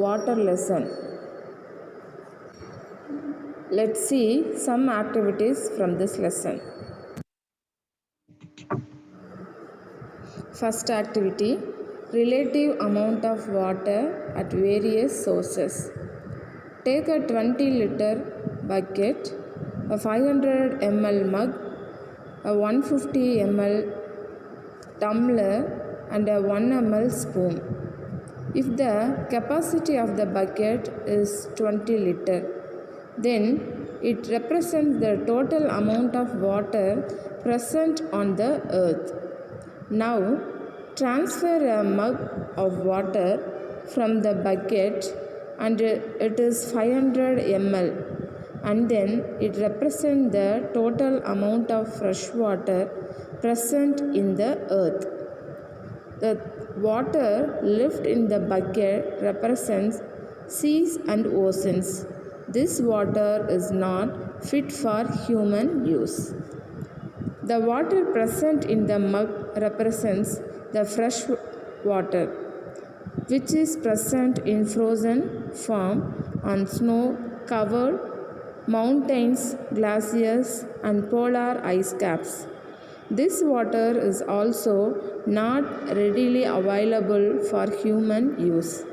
water lesson. Let's see some activities from this lesson. First activity, relative amount of water at various sources. Take a 20-liter bucket, a 500 ml mug, a 150 ml tumbler and a 1 ml spoon. If the capacity of the bucket is 20 liter, then it represents the total amount of water present on the earth. Now, transfer a mug of water from the bucket and it is 500 ml, and then it represents the total amount of fresh water present in the earth. The water left in the bucket represents seas and oceans. This water is not fit for human use. The water present in the mug represents the fresh water, which is present in frozen form on snow-covered mountains, glaciers, and polar ice caps. This water is also not readily available for human use.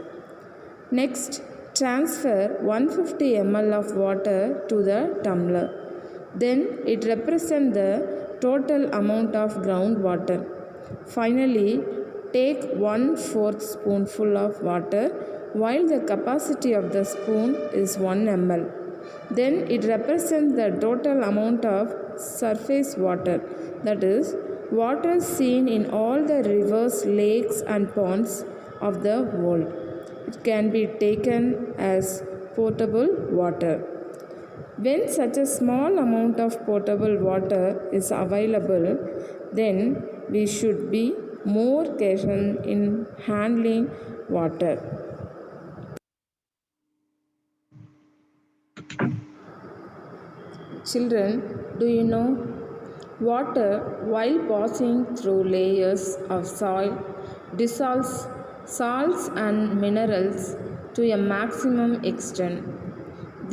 Next, transfer 150 ml of water to the tumbler. Then it represents the total amount of groundwater. Finally, take 1/4 spoonful of water while the capacity of the spoon is 1 ml. Then it represents the total amount of surface water, that is, water seen in all the rivers, lakes and ponds of the world. It can be taken as potable water. When such a small amount of potable water is available, then we should be more careful in handling water. Children, do you know? Water, while passing through layers of soil, dissolves salts and minerals to a maximum extent.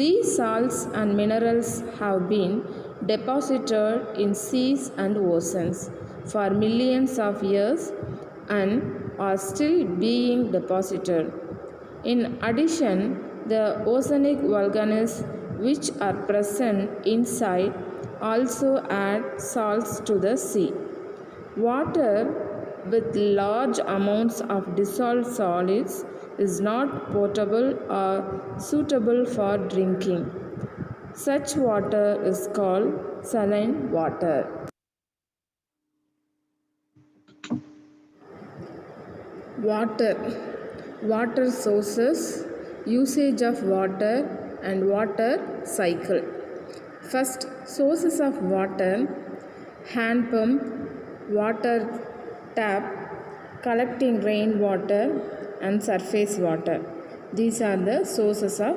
These salts and minerals have been deposited in seas and oceans for millions of years and are still being deposited. In addition, the oceanic volcanoes which are present inside also add salts to the sea. Water with large amounts of dissolved solids is not potable or suitable for drinking. Such water is called saline water. Water sources, usage of water and water cycle. First, sources of water: hand pump, water tap, collecting rainwater and surface water. These are the sources of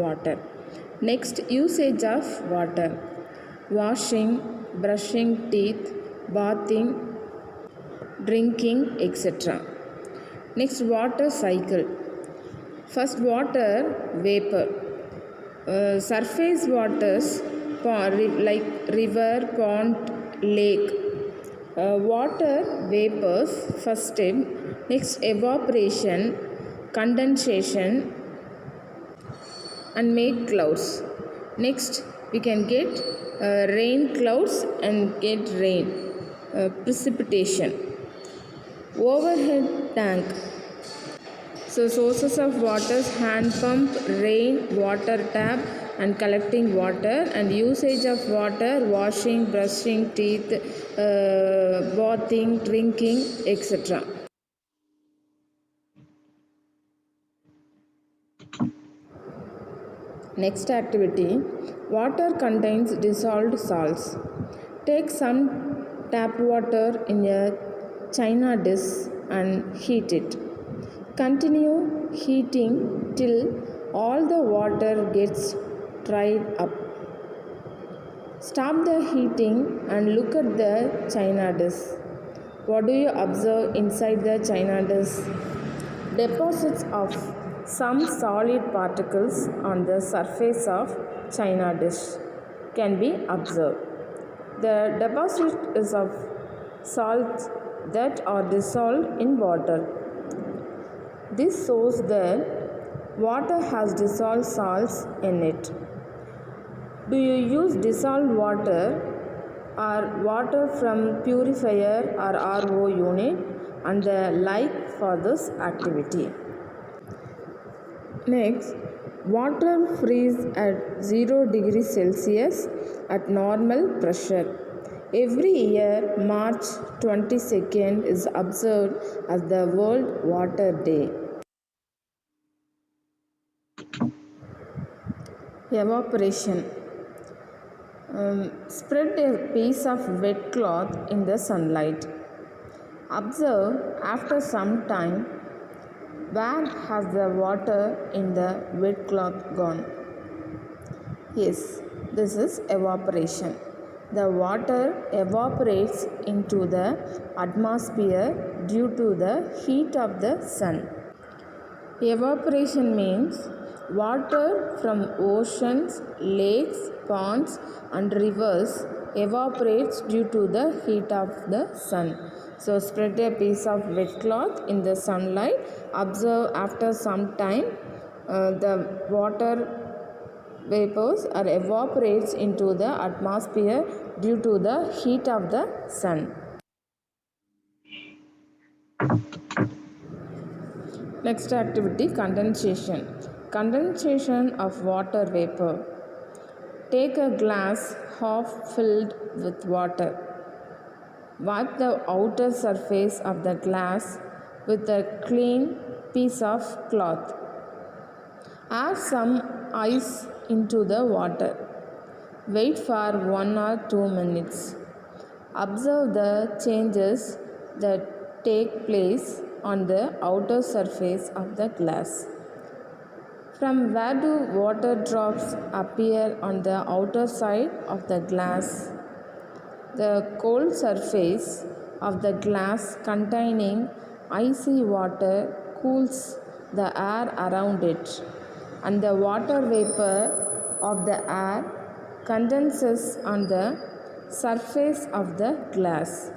water. Next, usage of water: washing, brushing teeth, bathing, drinking, etc. Next, water cycle. First, water vapor. Surface waters like river, pond, lake. Water vapors, first step. Next, evaporation, condensation and make clouds. Next, we can get rain clouds and get rain, precipitation. Overhead tank. So sources of water: hand pump, rain, water tap and collecting water, and usage of water: washing, brushing teeth, bathing, drinking, etc. Next activity, water contains dissolved salts. Take some tap water in a china dish and heat it. Continue heating till all the water gets dried up. Stop the heating and look at the china dish. What do you observe inside the china dish? Deposits of some solid particles on the surface of china dish can be observed. The deposit is of salts that are dissolved in water. This shows that water has dissolved salts in it. Do you use dissolved water or water from purifier or RO unit and the like for this activity? Next, water freeze at 0 degrees Celsius at normal pressure. Every year, March 22nd is observed as the World Water Day. Evaporation. Spread a piece of wet cloth in the sunlight. Observe after some time where has the water in the wet cloth gone. Yes, this is evaporation. The water evaporates into the atmosphere due to the heat of the sun. Evaporation means water from oceans, lakes, ponds and rivers evaporates due to the heat of the sun. So spread a piece of wet cloth in the sunlight. Observe after some time the water vapors or evaporates into the atmosphere due to the heat of the sun. Next activity, condensation. Condensation of water vapor. Take a glass half filled with water. Wipe the outer surface of the glass with a clean piece of cloth. Add some ice into the water. Wait for 1 or 2 minutes. Observe the changes that take place on the outer surface of the glass. From where do water drops appear on the outer side of the glass? The cold surface of the glass containing icy water cools the air around it, and the water vapor of the air condenses on the surface of the glass.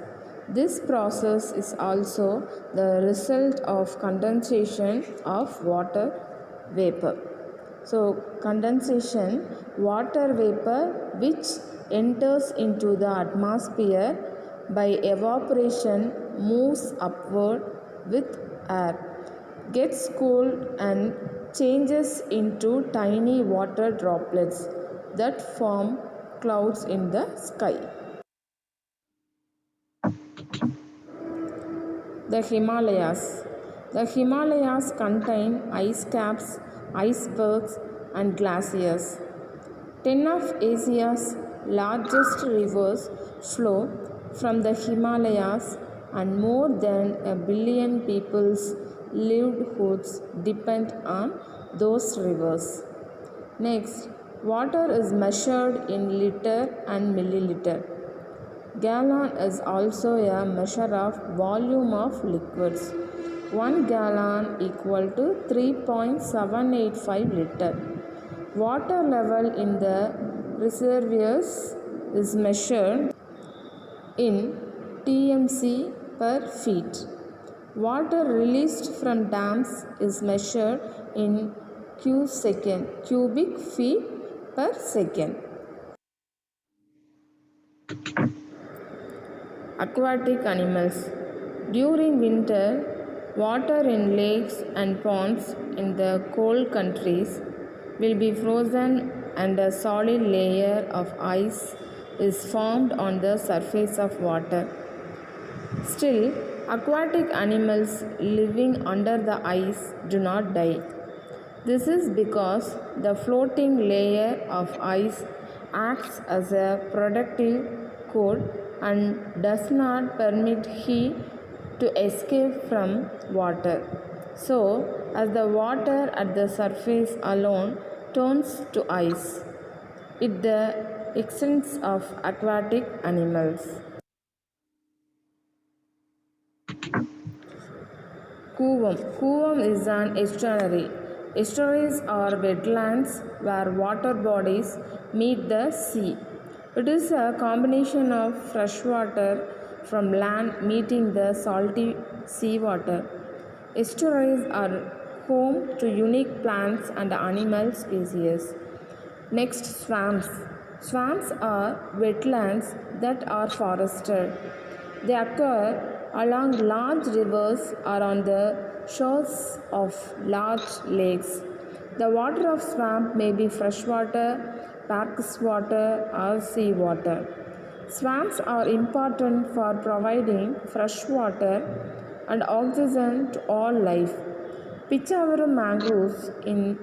This process is also the result of condensation of water vapor. So condensation, water vapor which enters into the atmosphere by evaporation moves upward with air, gets cooled and changes into tiny water droplets that form clouds in the sky. The Himalayas. The Himalayas contain ice caps, icebergs and glaciers. 10 of Asia's largest rivers flow from the Himalayas, and more than 1 billion people's livelihoods depend on those rivers. Next, water is measured in liter and milliliter. Gallon is also a measure of volume of liquids. 1 gallon equal to 3.785 liter. Water level in the reservoirs is measured in TMC per feet. Water released from dams is measured in cubic feet per second. Aquatic animals. During winter, water in lakes and ponds in the cold countries will be frozen and a solid layer of ice is formed on the surface of water. Still, aquatic animals living under the ice do not die. This is because the floating layer of ice acts as a protective coat and does not permit heat to escape from water. So, as the water at the surface alone turns to ice, it the extent of aquatic animals. Kuvam. Kuvam is an estuary Estuaries are wetlands where water bodies meet the sea. It is a combination of fresh water from land meeting the salty seawater. Estuaries are home to unique plants and animal species. Next, swamps. Swamps are wetlands that are forested. They occur along large rivers or on the shores of large lakes. The water of swamp may be freshwater, brackish water, or seawater. Swamps are important for providing fresh water and oxygen to all life. Pichavaram mangroves in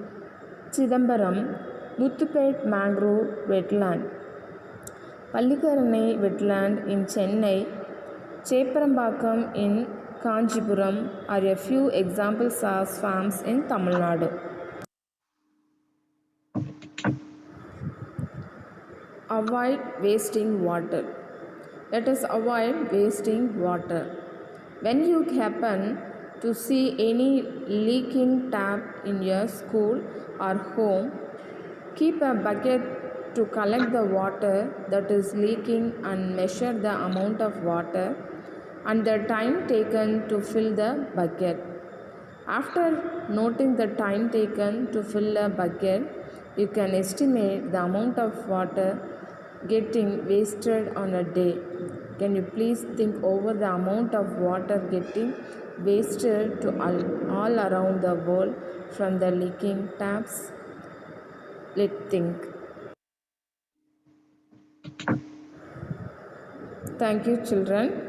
Chidambaram, Muthupet Mangrove Wetland, Pallikaranai Wetland in Chennai, Cheprambakam in Kanchipuram are a few examples of swamps in Tamil Nadu. Avoid wasting water. Let us avoid wasting water. When you happen to see any leaking tap in your school or home, keep a bucket to collect the water that is leaking and measure the amount of water and the time taken to fill the bucket. After noting the time taken to fill a bucket, you can estimate the amount of water getting wasted on a day. Can you please think over the amount of water getting wasted to all around the world from the leaking taps? Let's think. Thank you, children.